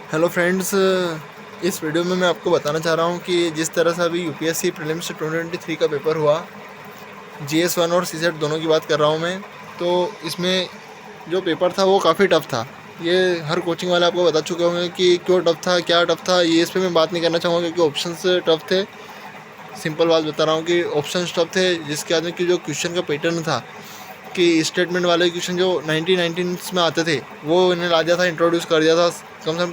Hello friends, इस video में मैं आपको बताना चाह रहा हूँ कि जिस तरह से अभी यूपीएससी प्रीलिम्स 2023 का पेपर हुआ, GS1 और CSET दोनों की बात कर रहा हूँ मैं। तो इसमें जो पेपर था वो काफ़ी टफ था। ये हर कोचिंग वाले आपको बता चुके होंगे कि क्यों टफ था, क्या टफ था। ये इस पर मैं बात नहीं करना चाहूँगा क्योंकि ऑप्शंस टफ थे। सिंपल बात बता रहा हूँ कि ऑप्शंस टफ थे, जिसके आदमी की जो क्वेश्चन का पैटर्न था कि स्टेटमेंट वाले क्वेश्चन जो 1919 में आते थे वो इन्हें ला दिया था, इंट्रोड्यूस कर दिया था। कम से कम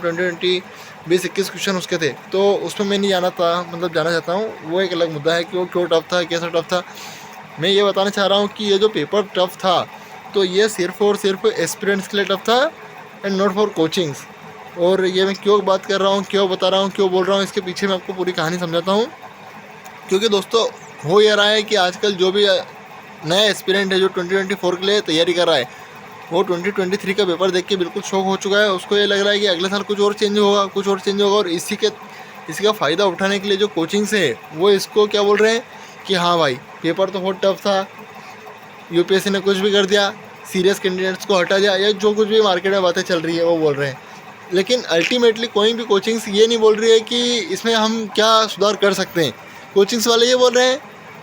20-21 क्वेश्चन उसके थे। तो उसमें मैं नहीं जाना था, मतलब जाना चाहता हूँ, वो एक अलग मुद्दा है कि वो क्यों टफ था, कैसा टफ था। मैं ये बताना चाह रहा हूँ कि ये जो पेपर टफ था तो ये सिर्फ और सिर्फ एस्पिरेंट्स के लिए टफ था एंड नॉट फॉर कोचिंग्स। और ये मैं क्यों बात कर रहा हूँ, क्यों बता रहा हूँ, क्यों बोल रहा हूँ, इसके पीछे मैं आपको पूरी कहानी समझाता हूँ। क्योंकि दोस्तों हो ये रहा है कि आजकल जो भी नया एस्पिरेंट है जो 2024 के लिए तैयारी कर रहा है, वो 2023 का पेपर देख के बिल्कुल शौक हो चुका है। उसको ये लग रहा है कि अगले साल कुछ और चेंज होगा, कुछ और चेंज होगा। और इसी का फ़ायदा उठाने के लिए जो कोचिंग्स है वो इसको क्या बोल रहे हैं कि हाँ भाई पेपर तो बहुत टफ था, यूपीएससी ने कुछ भी कर दिया, सीरियस कैंडिडेट्स को हटा दिया, या जो कुछ भी मार्केट में बातें चल रही है वो बोल रहे हैं। लेकिन अल्टीमेटली कोई भी कोचिंग्स ये नहीं बोल रही है कि इसमें हम क्या सुधार कर सकते हैं। कोचिंग्स वाले ये बोल रहे हैं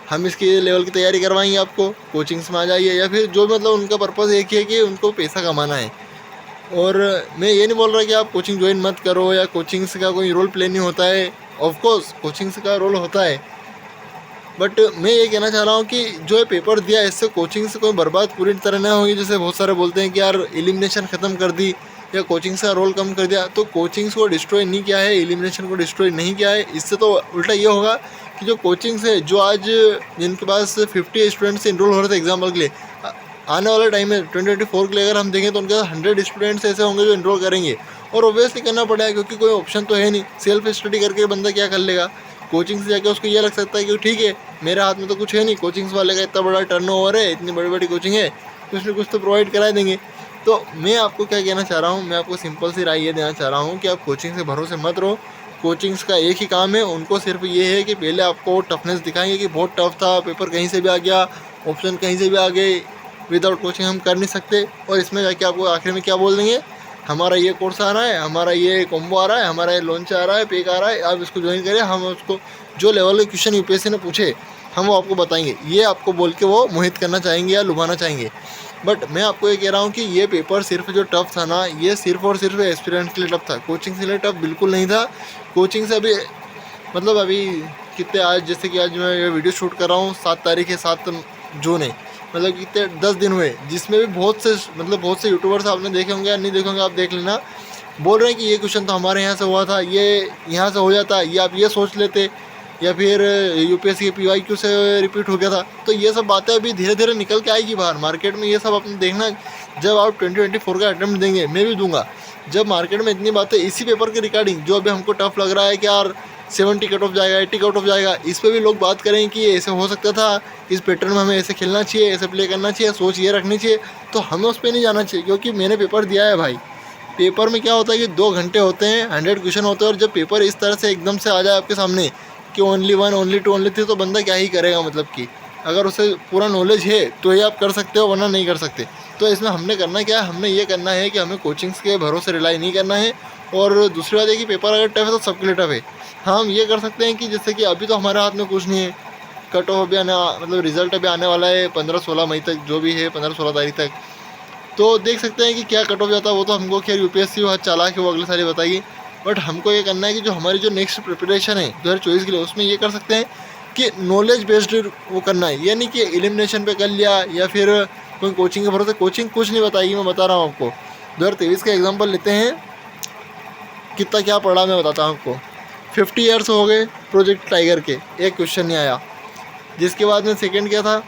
हम इसके लेवल की तैयारी करवाएंगे आपको, कोचिंग्स में आ जाइए, या फिर जो मतलब उनका पर्पज़ एक ही है कि उनको पैसा कमाना है। और मैं ये नहीं बोल रहा कि आप कोचिंग ज्वाइन मत करो या कोचिंग्स का कोई रोल प्ले नहीं होता है। ऑफकोर्स कोचिंग्स का रोल होता है, बट मैं ये कहना चाह रहा हूँ कि जो ये पेपर दिया इससे कोचिंग से कोई बर्बाद पूरी तरह ना होगी। जैसे बहुत सारे बोलते हैं कि यार एलिमिनेशन ख़त्म कर दी या कोचिंग्स का रोल कम कर दिया, तो कोचिंग्स को डिस्ट्रॉय नहीं किया है, एलिमिनेशन को डिस्ट्रॉय नहीं किया है। इससे तो उल्टा ये होगा कि जो कोचिंग्स है, जो आज जिनके पास 50 स्टूडेंट्स इनरोल हो रहे थे एग्जाम्पल के लिए, आने वाले टाइम में 2024 के लिए अगर हम देखें तो उनके 100 स्टूडेंट्स ऐसे होंगे जो इनरोल करेंगे। और ऑब्वियसली करना पड़ेगा क्योंकि कोई ऑप्शन तो है नहीं। सेल्फ स्टडी करके बंदा क्या कर लेगा। कोचिंग से जाके उसको ये लग सकता है कि ठीक है मेरे हाथ में तो कुछ है नहीं, कोचिंग्स वाले का इतना बड़ा टर्नओवर है, इतनी बड़ी बड़ी कोचिंग है, कुछ ना कुछ तो प्रोवाइड करा देंगे। तो मैं आपको क्या कहना चाह रहा हूँ, मैं आपको सिंपल सी राय ये देना चाह रहा हूँ कि आप कोचिंग से भरोसे मत रहो। कोचिंग्स का एक ही काम है, उनको सिर्फ ये है कि पहले आपको टफनेस दिखाएंगे कि बहुत टफ था पेपर, कहीं से भी आ गया, ऑप्शन कहीं से भी आ गए, विदाउट कोचिंग हम कर नहीं सकते। और इसमें जाके आपको आखिर में क्या बोल देंगे, हमारा ये कोर्स आ रहा है, हमारा ये कॉम्बो आ रहा है, हमारा ये लॉन्च आ रहा है, पेक आ रहा है, आप इसको ज्वाइन करें, हम उसको जो लेवल के क्वेश्चन यूपीएससी ने पूछे हम वो आपको बताएंगे। ये आपको बोल के वो मोहित करना चाहेंगे या लुभाना चाहेंगे। बट मैं आपको ये कह रहा हूँ कि ये पेपर सिर्फ जो टफ था ना, ये सिर्फ और सिर्फ एस्पिरेंट के लिए टफ था, कोचिंग के लिए टफ बिल्कुल नहीं था। कोचिंग से अभी मतलब अभी कितने, आज जैसे कि आज मैं ये वीडियो शूट कर रहा हूँ 7 तारीख है, 7 जून है, मतलब कितने 10 दिन हुए, जिसमें भी बहुत से यूट्यूबर्स आपने देखे होंगे या नहीं देखे होंगे, आप देख लेना, बोल रहे हैं कि ये क्वेश्चन तो हमारे यहाँ से हुआ था, ये यहाँ से हो जाता, ये आप ये सोच लेते, या फिर यूपीएससी के पीवाईक्यू से रिपीट हो गया था। तो ये सब बातें अभी धीरे धीरे निकल के आएगी बाहर मार्केट में। ये सब आपने देखना जब आप 2024 का अटैम्प्ट देंगे, मैं भी दूंगा, जब मार्केट में इतनी बातें इसी पेपर के रिगार्डिंग जो अभी हमको टफ लग रहा है कि यार 70 कट ऑफ जाएगा, 80 कट ऑफ जाएगा, इस पर भी लोग बात करें कि ऐसे हो सकता था, इस पैटर्न में हमें ऐसे खेलना चाहिए, ऐसे प्ले करना चाहिए, सोच ये रखनी चाहिए, तो हमें उस पर नहीं जाना चाहिए। क्योंकि मैंने पेपर दिया है भाई, पेपर में क्या होता है कि 2 घंटे होते हैं, 100 क्वेश्चन होते हैं, और जब पेपर इस तरह से एकदम से आ जाए आपके सामने कि ओनली 1, ओनली 2, ओनली 3, तो बंदा क्या ही करेगा। मतलब कि अगर उसे पूरा नॉलेज है तो ये आप कर सकते हो, वरना नहीं कर सकते। तो इसमें हमने करना क्या है, हमने ये करना है कि हमें कोचिंग्स के भरोसे रिलाई नहीं करना है। और दूसरी बात है कि पेपर अगर टफ है तो सबके लिए टफ है। हाँ, हम ये कर सकते हैं कि जैसे कि अभी तो हमारे हाथ में कुछ नहीं है, कट ऑफ अभी आने, मतलब रिजल्ट अभी आने वाला है 15-16 मई तक, जो भी है 15-16 तारीख तक, तो देख सकते हैं कि क्या कट ऑफ जाता है। वो तो हमको खैर यूपीएससी बहुत चालाक है, वो अगले साल ही बताएगी। बट हमको ये करना है कि जो हमारी जो नेक्स्ट प्रिपरेशन है 2024 के लिए, उसमें ये कर सकते हैं कि नॉलेज बेस्ड वो करना है। ये नहीं कि एलिमिनेशन पे कर लिया या फिर कोई कोचिंग के भरोसे, कोचिंग कुछ नहीं बताएगी। मैं बता रहा हूँ आपको, 2023 का एग्जाम्पल लेते हैं, कितना क्या पढ़ा मैं बताता हूँ आपको। 50 ईयर्स हो गए प्रोजेक्ट टाइगर के, एक क्वेश्चन नहीं आया। जिसके बाद में सेकेंड क्या था,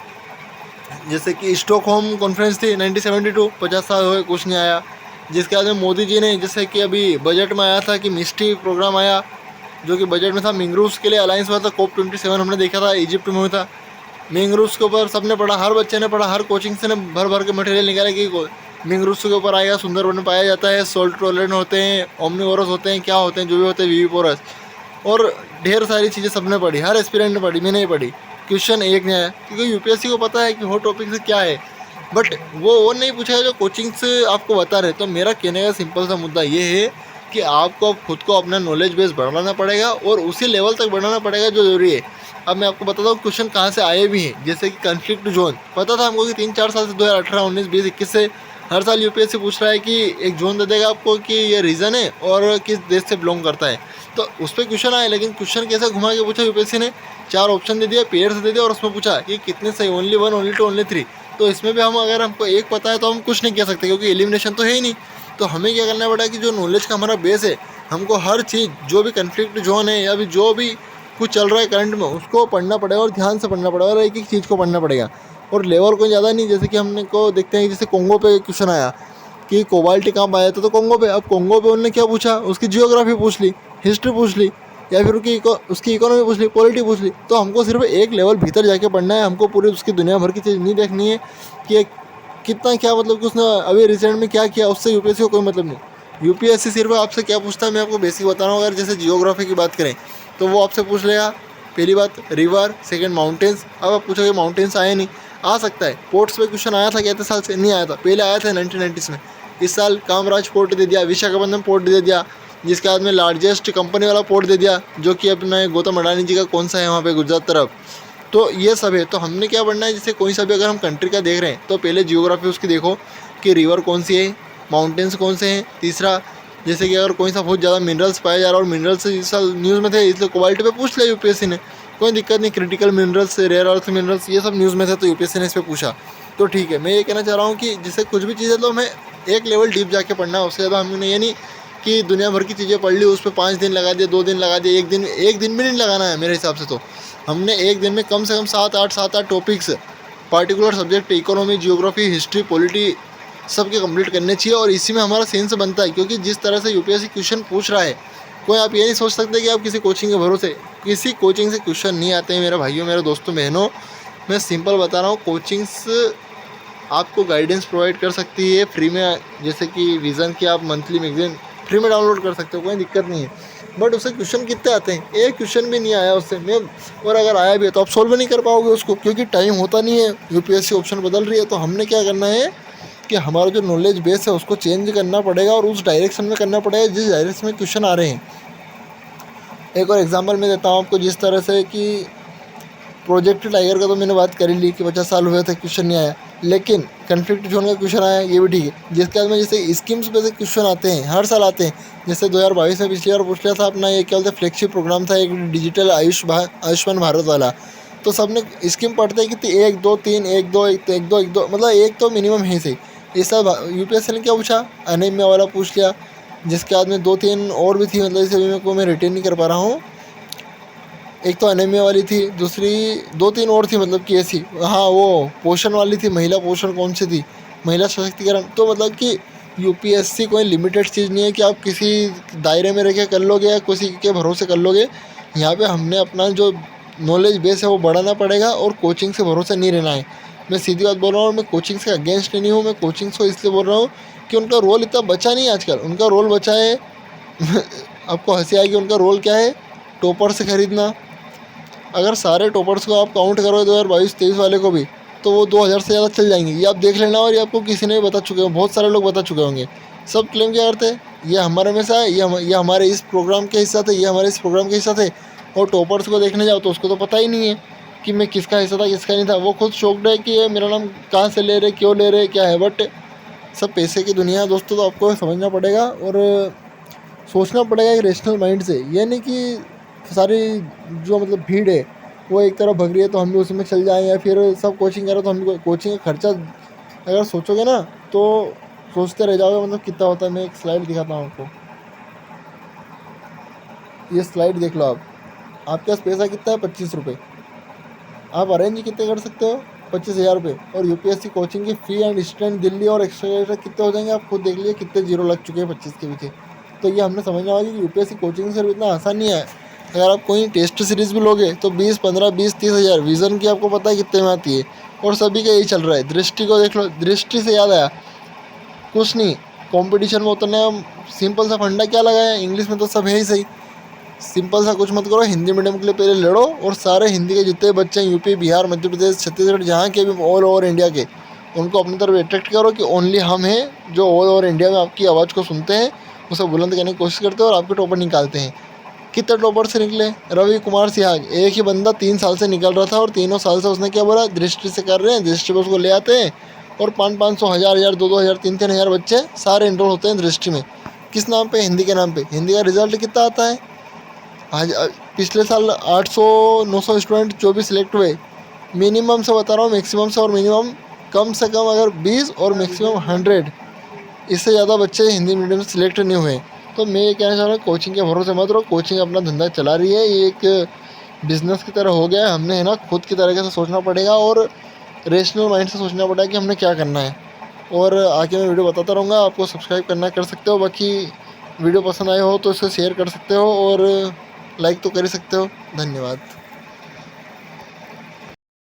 जैसे कि स्टॉकहोम कॉन्फ्रेंस थी 1972, 50 साल हो गए, कुछ नहीं आया। जिसके बाद में मोदी जी ने, जैसे कि अभी बजट में आया था कि मिस्टी प्रोग्राम आया, जो कि बजट में था, मिंगरूस के लिए अलायंस हुआ था, COP27 हमने देखा था, इजिप्ट में हुआ था। मिंगरूस के ऊपर सबने पढ़ा, हर बच्चे ने पढ़ा, हर कोचिंग से ने भर भर के मटेरियल निकाला कि मिंगरूस के ऊपर आएगा, सुंदरबन पाया जाता है, सोल्ट टॉलरेंट होते हैं, ओमनीवोरस होते हैं, क्या होते हैं, जो भी होते हैं, विविपोरस, और ढेर सारी चीज़ें सबने पढ़ी, हर एस्पिरेंट ने पढ़ी, मैंने ही पढ़ी। क्वेश्चन एक नहीं आया क्योंकि यूपीएससी को पता है कि हॉट टॉपिक से क्या है, बट वो नहीं पूछेगा जो कोचिंग से आपको बता रहे। तो मेरा कहने का सिंपल सा मुद्दा ये है कि आपको अब खुद को अपना नॉलेज बेस बढ़ाना पड़ेगा और उसी लेवल तक बढ़ाना पड़ेगा जो ज़रूरी है। अब मैं आपको बताता हूँ क्वेश्चन कहाँ से आए भी हैं, जैसे कि कन्फ्लिक्ट जोन। पता था हमको कि 3-4 साल से 2018, 19, 20, 21 से हर साल यूपीएससी पूछ रहा है कि एक जोन दे देगा आपको कि ये रीज़न है और किस देश से बिलोंग करता है। तो उस पर क्वेश्चन आए, लेकिन क्वेश्चन कैसे घुमा के पूछा यूपीएससी ने, 4 ऑप्शन दे दिया, पेयर से दे दिया और उसमें पूछा कि कितने सही, ओनली 1, ओनली 2, ओनली 3। तो इसमें भी हम अगर हमको एक पता है तो हम कुछ नहीं कह सकते, क्योंकि एलिमिनेशन तो है ही नहीं। तो हमें क्या करना पड़ा कि जो नॉलेज का हमारा बेस है, हमको हर चीज़ जो भी कन्फ्लिक्ट जोन है या भी जो भी कुछ चल रहा है करंट में, उसको पढ़ना पड़ेगा और ध्यान से पढ़ना पड़ेगा और एक एक चीज़ को पढ़ना पड़ेगा। और लेवल कोई ज़्यादा नहीं, जैसे कि हमने को देखते हैं जैसे कोंगो पे क्वेश्चन आया कि कोबाल्ट कहाँ पाया था, तो कोंगो पे। अब कोंगो पे उन्होंने क्या पूछा, उसकी जियोग्राफी पूछ ली, हिस्ट्री पूछ ली, या फिर उसकी इकोनॉमी पूछ ली, पॉलिटी पूछ ली। तो हमको सिर्फ एक लेवल भीतर जाके पढ़ना है, हमको पूरी उसकी दुनिया भर की चीज़ नहीं देखनी है कि कितना क्या मतलब कि उसने अभी रिसेंट में क्या किया, उससे यूपीएससी को कोई मतलब नहीं। यूपीएससी सिर्फ आपसे क्या पूछता है, मैं आपको बेसिक बता रहा हूँ। अगर जैसे जियोग्राफी की बात करें तो वो आपसे पूछ लेगा पहली बात रिवर, सेकंड माउंटेन्स। अब आप पूछोगे माउंटेन्स आए नहीं, आ सकता है। पोर्ट्स पे क्वेश्चन आया था कहते साल से, नहीं आया था, पहले आया था 1990s में। इस साल कामराज पोर्ट दे दिया, विशाखापट्टनम पोर्ट दे दिया, जिसके बाद में लार्जेस्ट कंपनी वाला पोर्ट दे दिया, जो कि अपना गौतम अडानी जी का कौन सा है वहाँ पे गुजरात तरफ। तो ये सब है। तो हमने क्या पढ़ना है, जैसे कोई सा भी अगर हम कंट्री का देख रहे हैं तो पहले जियोग्राफी उसकी देखो कि रिवर कौन सी है, माउंटेन्स कौन से हैं। तीसरा, जैसे कि अगर कोई सा बहुत ज़्यादा मिनरल्स पाया जा रहा है और मिनरल्स इस साल न्यूज़ में थे, इसलिए क्वालिटी पे पूछ लिया यूपीएससी ने, कोई दिक्कत नहीं। Critical minerals, rare earth minerals, ये सब न्यूज़ में थे तो यूपीएससी ने इस पर पूछा। तो ठीक है, मैं ये कहना चाह रहा हूँ कि जैसे कुछ भी चीज़ है तो हमें एक लेवल डीप जाके पढ़ना है, उससे ज़्यादा हमने ये नहीं कि दुनिया भर की चीज़ें पढ़ ली, उस पर 5 दिन लगा दिए, 2 दिन लगा दिए, एक दिन भी नहीं लगाना है मेरे हिसाब से। तो हमने एक दिन में कम से कम 7-8 topics, particular subject, economy, geography, history, polity, सबके कंप्लीट करने चाहिए। और इसी में हमारा सेंस बनता है, क्योंकि जिस तरह से यूपीएससी क्वेश्चन पूछ रहा है, कोई आप ये नहीं सोच सकते कि आप किसी कोचिंग के भरोसे, किसी कोचिंग से क्वेश्चन नहीं आते हैं मेरे भाइयों, मेरे दोस्तों, बहनों। मैं सिंपल बता रहा हूँ, कोचिंग्स आपको गाइडेंस प्रोवाइड कर सकती है फ्री में, जैसे कि विज़न की आप मंथली मैगजीन फ्री में डाउनलोड कर सकते हो, कोई दिक्कत नहीं है। बट उससे क्वेश्चन कितने आते हैं, एक क्वेश्चन भी नहीं आया उससे मैं, और अगर आया भी है तो आप सोल्व नहीं कर पाओगे उसको, क्योंकि टाइम होता नहीं है, यूपीएससी ऑप्शन बदल रही है। तो हमने क्या करना है कि हमारा जो नॉलेज बेस है उसको चेंज करना पड़ेगा और उस डायरेक्शन में करना पड़ेगा जिस डायरेक्शन में क्वेश्चन आ रहे हैं। एक और एग्जांपल मैं देता हूँ आपको, जिस तरह से कि प्रोजेक्ट टाइगर का तो मैंने बात कर ही ली कि 50 साल हुए थे क्वेश्चन नहीं आया, लेकिन कन्फ्लिक्ट जोन का क्वेश्चन आया, ये भी ठीक है। जिसके बाद में जैसे स्कीम्स पे से क्वेश्चन आते हैं, हर साल आते हैं। जैसे 2022 में पिछली बार पूछ लिया था अपना, ये क्या बोलते हैं, फ्लैगशिप प्रोग्राम था एक डिजिटल आयुष्मान भारत वाला। तो सबने स्कीम पढ़ते हैं कि 1, 2, 3, 1, 2, 1, 2, 1, 2, मतलब एक तो मिनिमम है सही। इस साल यूपीएससी ने क्या पूछा, अनेमिया वाला पूछ लिया। जिसके बाद में 2-3 और भी थी, मतलब इसे भी मैं रिटेन नहीं कर पा रहा हूँ। एक तो अनेमिया वाली थी, दूसरी 2-3 और थी, मतलब कि ऐसी, हाँ वो पोषण वाली थी, महिला पोषण कौन सी थी, महिला सशक्तिकरण। तो मतलब कि यूपीएससी कोई लिमिटेड चीज़ नहीं है कि आप किसी दायरे में रह के कर लोगे या किसी के भरोसे कर लोगे। यहाँ पे हमने अपना जो नॉलेज बेस है वो बढ़ाना पड़ेगा और कोचिंग से भरोसे नहीं रहना है। मैं सीधी बात बोल रहा हूँ, मैं कोचिंग से अगेंस्ट नहीं हूँ, मैं कोचिंग्स को इसलिए बोल रहा हूँ कि उनका रोल इतना बचा नहीं आजकल। उनका रोल बचा है आपको हंसी आएगी, उनका रोल क्या है, टॉपर से खरीदना। अगर सारे टॉपर्स को आप काउंट करो 2022-23 वाले को भी, तो वो 2000 से ज़्यादा चल जाएंगे, ये आप देख लेना। और ये आपको किसी ने भी बता चुके हैं, बहुत सारे लोग बता चुके होंगे। सब क्लेम क्या करते हैं, ये हमारे में से है, ये हमारे इस प्रोग्राम के हिस्सा थे, ये हमारे इस प्रोग्राम के हिस्सा थे। और टॉपर्स को देखने जाओ तो उसको तो पता ही नहीं है कि मैं किसका हिस्सा था किसका नहीं था। वो खुद शौकड है कि ये मेरा नाम कहाँ से ले रहे, क्यों ले रहे, क्या है। बट सब पैसे की दुनिया है दोस्तों, तो आपको समझना पड़ेगा और सोचना पड़ेगा एक रेशनल माइंड से। ये नहीं कि सारी जो मतलब भीड़ है वो एक तरफ भग रही है तो हम भी उसी में चल जाएं, या फिर सब कोचिंग करें तो हम भी कोचिंग का खर्चा अगर सोचोगे ना तो सोचते रह जाओगे, मतलब कितना होता है। मैं एक स्लाइड दिखाता हूँ आपको, ये स्लाइड देख लो आप। आपके पास पैसा कितना है, 25 रुपये। आप अरेंज कितने कर सकते हो, 25,000 रुपये। और यूपीएससी कोचिंग की फ़ी एंड स्टैंड दिल्ली और एक्स्ट्रा कितने हो जाएंगे, आप खुद देख लीजिए कितने जीरो लग चुके हैं 25 के पीछे। तो ये हमने समझना होगा कि यूपीएससी कोचिंग सिर्फ इतना आसान नहीं है। अगर आप कोई टेस्ट सीरीज़ भी लोगे तो 20, 15, 20, 30 हज़ार विज़न की आपको पता है कितने में आती है। और सभी का यही चल रहा है। दृष्टि को देख लो, दृष्टि से याद आया, कुछ नहीं, कंपटीशन में उतरने सिंपल सा फंडा क्या लगाया, इंग्लिश में तो सब है ही सही। सिंपल सा कुछ मत करो, हिंदी मीडियम के लिए पहले लड़ो और सारे हिंदी के जितने बच्चे हैं यूपी, बिहार, मध्य प्रदेश, छत्तीसगढ़, जहाँ के भी ऑल ओवर इंडिया के, उनको अपनी तरफ अट्रैक्ट करो कि ओनली हम हैं जो ऑल ओवर इंडिया में आपकी आवाज़ को सुनते हैं उसे बुलंद करने की कोशिश करते हैं और आपके टॉपर निकालते हैं। कितने टॉपर से निकले? रवि कुमार सिहाग, एक ही बंदा 3 साल से निकल रहा था और तीनों साल से उसने क्या बोला, दृष्टि से कर रहे हैं, दृष्टि पे उसको ले आते हैं और 500 1000 2 3 हज़ार बच्चे सारे इनरोल होते हैं दृष्टि में। किस नाम पे? हिंदी के नाम पे। हिंदी का रिजल्ट कितना आता है? आज पिछले साल 800 900 स्टूडेंट जो भी सिलेक्ट हुए, मिनिमम से बता रहा हूँ, मैक्सिमम से और मिनिमम कम से कम अगर 20 और मैक्सिमम 100, इससे ज़्यादा बच्चे हिंदी मीडियम से सिलेक्ट नहीं हुए। तो मैं ये कहना चाह रहा हूँ, कोचिंग के भरोसे मत रहो। कोचिंग अपना धंधा चला रही है, ये एक बिजनेस की तरह हो गया है। हमने है ना खुद की तरीके से सोचना पड़ेगा और रेशनल माइंड से सोचना पड़ेगा कि हमने क्या करना है। और आगे मैं वीडियो बताता रहूँगा, आपको सब्सक्राइब करना कर सकते हो। बाकी वीडियो पसंद आए हो तो इसे शेयर कर सकते हो और लाइक तो कर ही सकते हो। धन्यवाद।